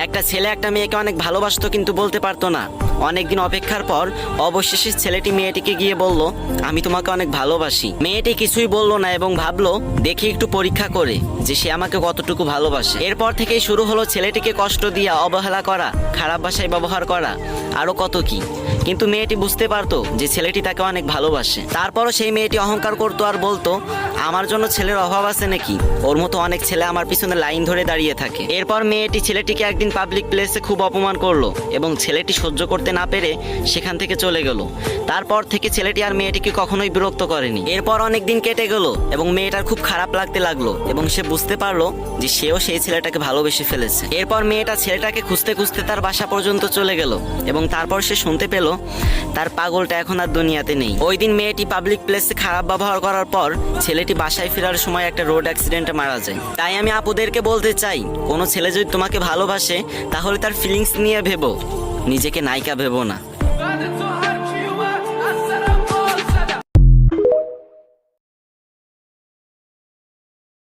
একটা ছেলে একটা মেয়েকে অনেক ভালোবাসতো কিন্তু বলতে পারতো না। অনেকদিন অপেক্ষার পর অবশেষে ছেলেটি মেয়েটিকে গিয়ে বলল, আমি তোমাকে অনেক ভালোবাসি। মেয়েটি কিছুই বলল না এবং ভাবলো দেখি একটু পরীক্ষা করে যে সে আমাকে কতটুকু ভালোবাসে। এরপর থেকেই শুরু হলো ছেলেটিকে কষ্ট দিয়া, অবহেলা করা, খারাপ ভাষায় ব্যবহার করা, আরো কত কি। কিন্তু মেয়েটি বুঝতে পারতো যে ছেলেটি তাকে অনেক ভালোবাসে। তারপরও সেই মেয়েটি অহংকার করতো আর বলতো, আমার জন্য ছেলের অভাব আছে নাকি? ওর মতো অনেক ছেলে আমার পিছনে লাইন ধরে দাঁড়িয়ে থাকে। এরপর মেয়েটি ছেলেটিকে একদিন পাবলিক প্লেসে খুব অপমান করলো এবং ছেলেটি সহ্য করতে না পেরে সেখান থেকে চলে গেল। তারপর থেকে ছেলেটি আর মেয়েটিকে কখনোই বিরক্ত করেনি। এরপর অনেক দিন কেটে গেল এবং মেয়েটার খুব খারাপ লাগতে লাগলো এবং সে বুঝতে পারলো যে সেও সেই ছেলেটাকে ভালোবেসে ফেলেছে। এরপর মেয়েটা ছেলেটাকে খুঁজতে খুঁজতে তার বাসা পর্যন্ত চলে গেল এবং তারপর সে শুনতে পেল তার পাগলটা এখন আর দুনিয়াতে নেই। ওই দিন মেয়েটি পাবলিক প্লেসে খারাপ ব্যবহার করার পর ছেলেটি বাসায় ফেরার সময় একটা রোড অ্যাক্সিডেন্টে মারা যায়। তাই আমি আপুদেরকে বলতে চাই, কোনো ছেলে যদি তোমাকে ভালোবাসে তাহলে তার ফিলিংস নিয়ে ভেবো, নিজেকে নায়িকা ভেবো না।